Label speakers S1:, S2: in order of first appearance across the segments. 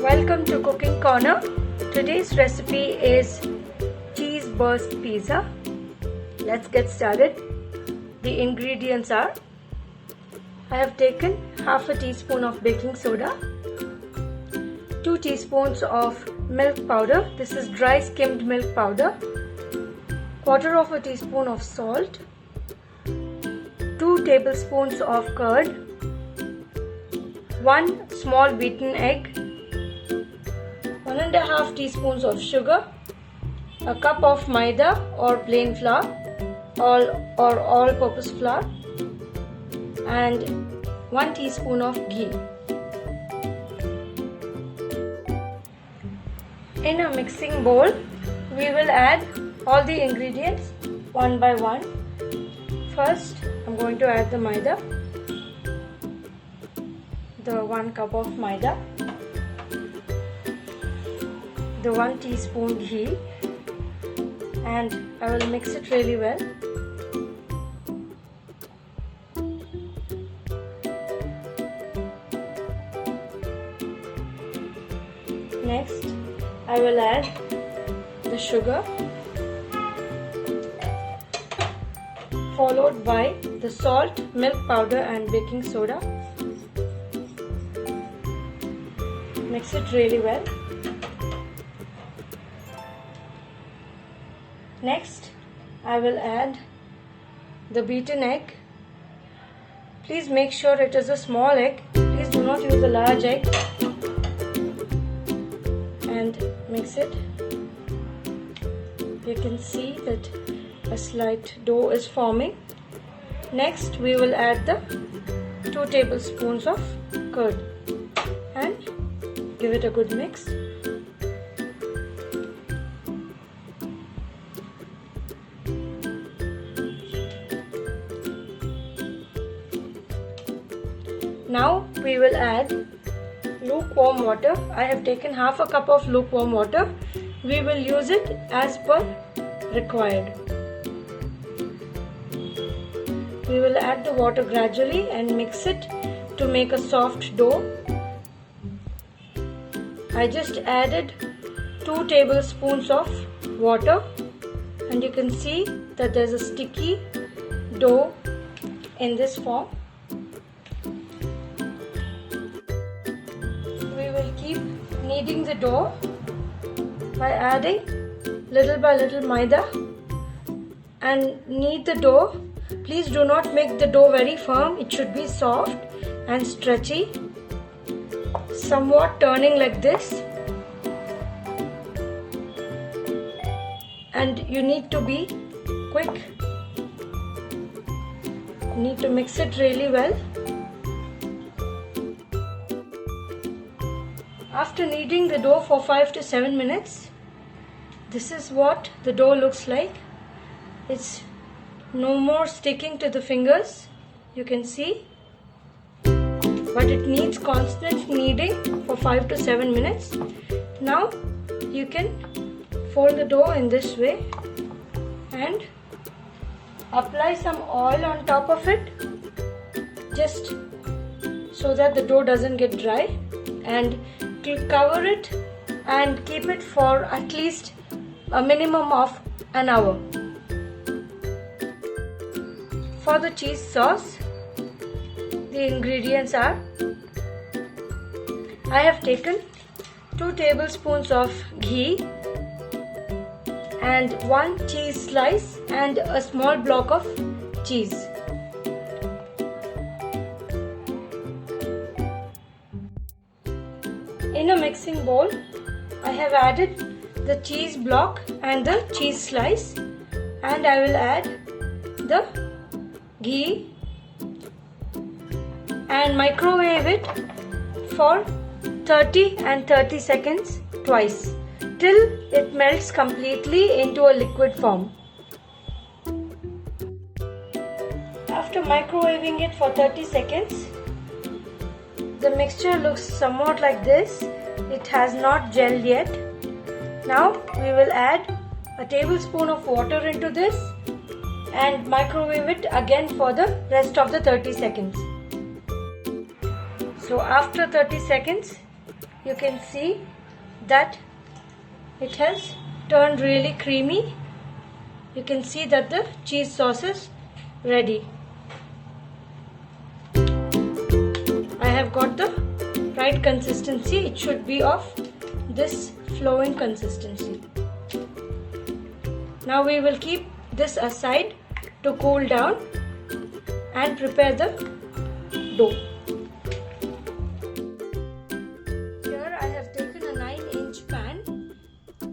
S1: Welcome to Cooking Corner. Today's recipe is cheese burst pizza. Let's get started. The ingredients are: I have taken half a teaspoon of baking soda, 2 teaspoons of milk powder. This is dry skimmed milk powder. Quarter of a teaspoon of salt, 2 tablespoons of curd, 1 small beaten egg, 1.5 teaspoons of sugar, a cup of maida or plain flour or all-purpose flour, and 1 teaspoon of ghee. In a mixing bowl, we will add all the ingredients one by one. First, I'm going to add the maida, the 1 cup of maida, the 1 teaspoon ghee, and I will mix it really well. Next, I will add the sugar, followed by the salt, milk powder and baking soda. Mix it really well. Next, I will add the beaten egg. Please make sure it is a small egg. Please do not use a large egg. And mix it. You can see that a slight dough is forming. Next, we will add the 2 tablespoons of curd and give it a good mix. Now we will add lukewarm water. I have taken half a cup of lukewarm water. We will use it as per required. We will add the water gradually and mix it to make a soft dough. I just added 2 tablespoons of water and you can see that there's a sticky dough in this form. We will keep kneading the dough by adding little by little maida and knead the dough. Please do not make the dough very firm. It should be soft and stretchy, somewhat turning like this, and you need to be quick. You need to mix it really well. After kneading the dough for 5 to 7 minutes, this is what the dough looks like. It's no more sticking to the fingers, you can see, but it needs constant kneading for 5 to 7 minutes. Now you can fold the dough in this way and apply some oil on top of it, just so that the dough doesn't get dry, and cover it and keep it for at least a minimum of an hour. For the cheese sauce, the ingredients are: I have taken 2 tablespoons of ghee and 1 cheese slice and a small block of cheese. In a mixing bowl, I have added the cheese block and the cheese slice, and I will add the ghee and microwave it for 30 and 30 seconds twice till it melts completely into a liquid form. After microwaving it for 30 seconds, the mixture looks somewhat like this. It has not gelled yet. Now we will add a tablespoon of water into this and microwave it again for the rest of the 30 seconds. So after 30 seconds, you can see that it has turned really creamy. You can see that the cheese sauce is ready. I have got the right consistency. It should be of this flowing consistency. Now we will keep this aside to cool down and prepare the dough. Here I have taken a 9-inch pan.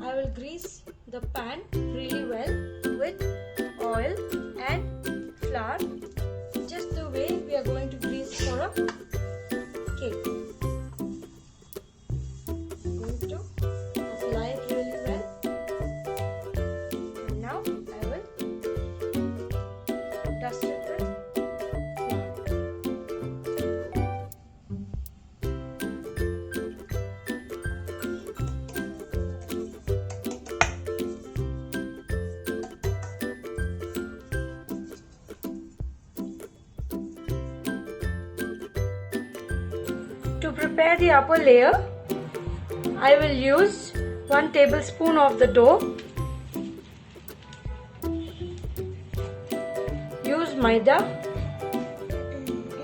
S1: I will grease the pan really well with oil and flour, just the way we are going to grease for a cake. I'm going to apply it really well, and now I will dust it with flour. To prepare the upper layer, I will use 1 tablespoon of the dough. Use maida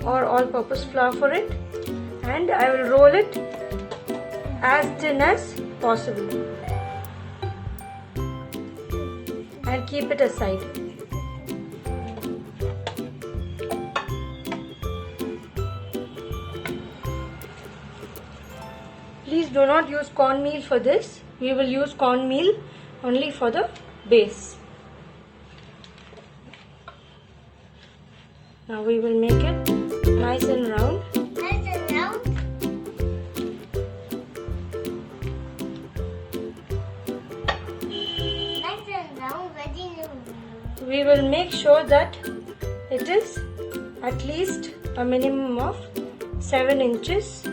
S1: or all-purpose flour for it, and I will roll it as thin as possible and keep it aside. Please do not use cornmeal for this. We will use cornmeal only for the base. Now we will make it nice and round.
S2: Nice and round. Nice and round, very new.
S1: We will make sure that it is at least a minimum of 7 inches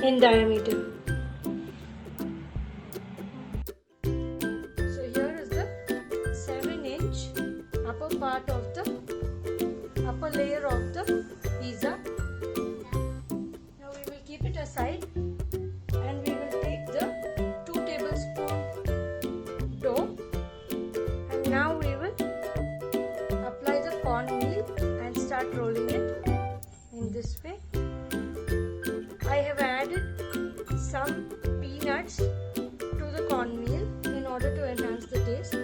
S1: in diameter. So here is the 7-inch upper part of the upper layer of the pizza. Now we will keep it aside and we will take the 2 tablespoon dough, and now we will apply the cornmeal and start rolling it in this way. I have added some peanuts to the cornmeal in order to enhance the taste.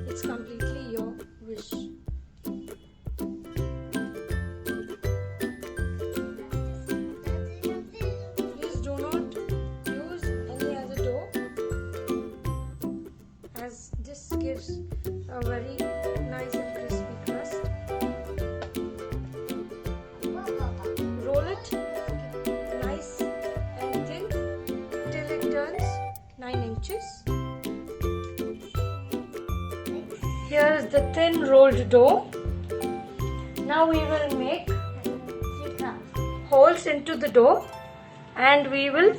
S1: It's completely your wish. Please do not use any other dough, as this gives a very nice and crispy crust. Roll it nice and thin till it turns 9 inches. Here is the thin rolled dough. Now we will make holes into the dough and we will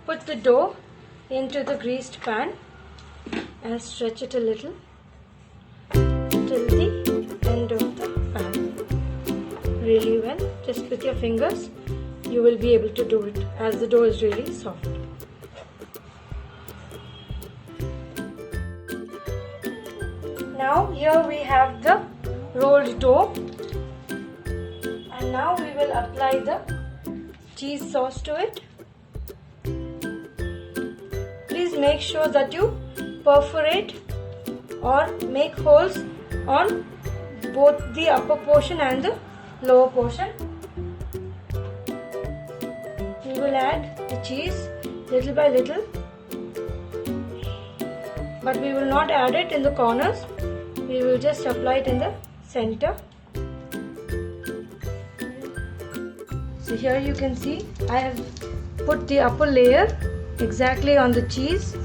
S1: put the dough into the greased pan and stretch it a little till the end of the pan. Really well, just with your fingers you will be able to do it, as the dough is really soft. Now here we have the rolled dough, and now we will apply the cheese sauce to it. Please make sure that you perforate or make holes on both the upper portion and the lower portion. We will add the cheese little by little, but we will not add it in the corners. We will just apply it in the center. So here you can see I have put the upper layer exactly on the cheese.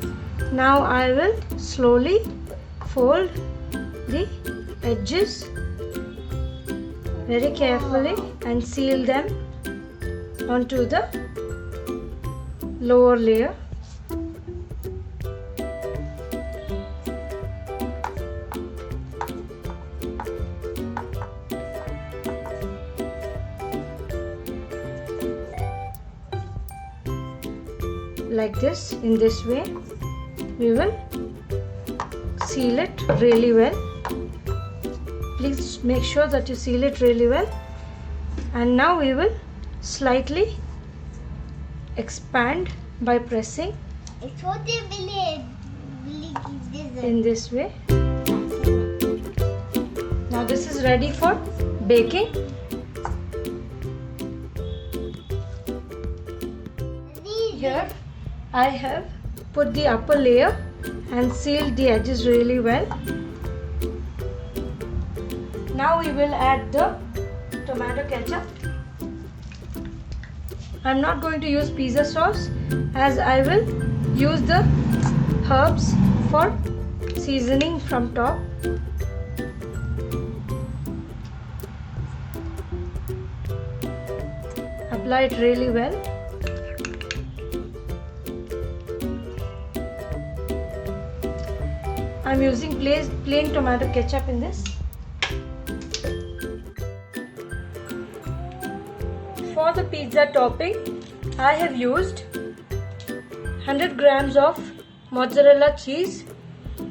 S1: Now I will slowly fold the edges very carefully and seal them onto the lower layer. like this, in this way. We will seal it really well. Please make sure that you seal it really well. And now we will slightly expand by pressing in this way. Now this is ready for baking. Here I have put the upper layer and sealed the edges really well. Now we will add the tomato ketchup. I'm not going to use pizza sauce, as I will use the herbs for seasoning from top. Apply it really well. I'm using plain tomato ketchup in this. For the pizza topping, I have used 100 grams of mozzarella cheese,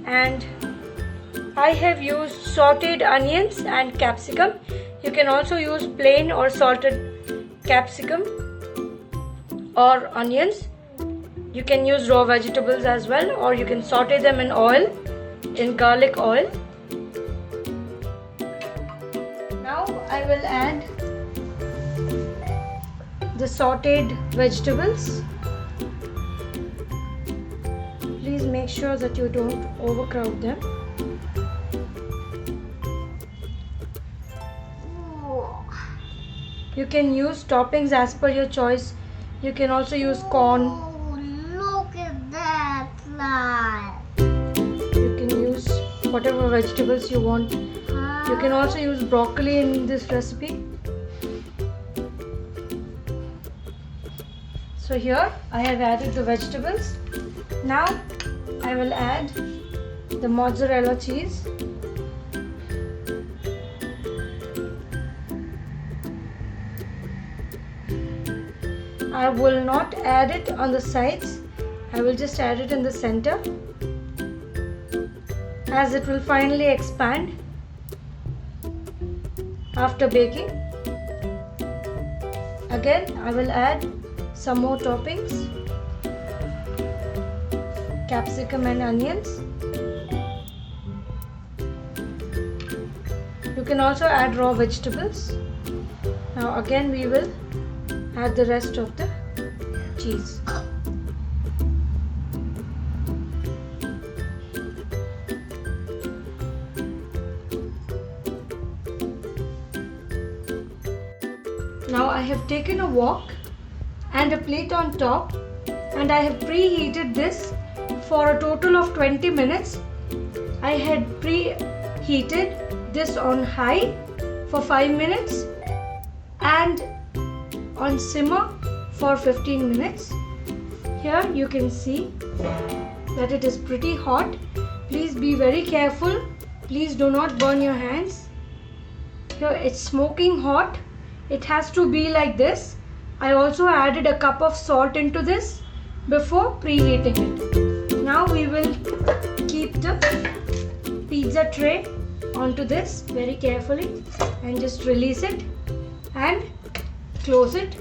S1: and I have used sauteed onions and capsicum. You can also use plain or salted capsicum or onions. You can use raw vegetables as well, or you can saute them in oil, in garlic oil. Now I will add the sauteed vegetables. Please make sure that you don't overcrowd them. You can use toppings as per your choice. You can also use corn.
S2: Oh, look at that slide.
S1: You can use whatever vegetables you want. You can also use broccoli in this recipe. So here I have added the vegetables. Now I will add the mozzarella cheese. I will not add it on the sides. I will just add it in the center, as it will finally expand after baking. Again, I will add some more toppings, capsicum and onions. You can also add raw vegetables. Now again we will add the rest of the cheese. Now I have taken a wok and a plate on top, and I have preheated this for a total of 20 minutes. I had preheated this on high for 5 minutes and on simmer for 15 minutes. Here you can see that it is pretty hot. Please be very careful. Please do not burn your hands. Here it's smoking hot. It has to be like this. I also added a cup of salt into this before preheating it. Now we will keep the pizza tray onto this very carefully and just release it and close it.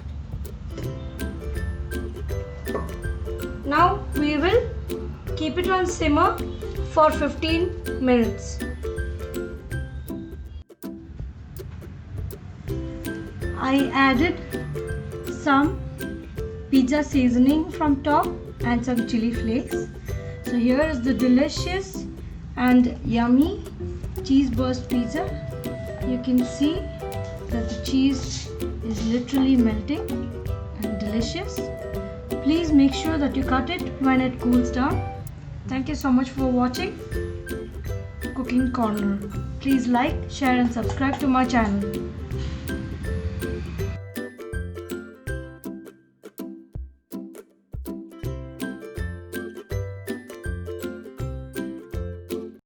S1: Now we will keep it on simmer for 15 minutes. I added some pizza seasoning from top and some chili flakes. So here is the delicious and yummy cheese burst pizza. You can see that the cheese is literally melting and delicious. Please make sure that you cut it when it cools down. Thank you so much for watching Cooking Corner. Please like, share and subscribe to my channel.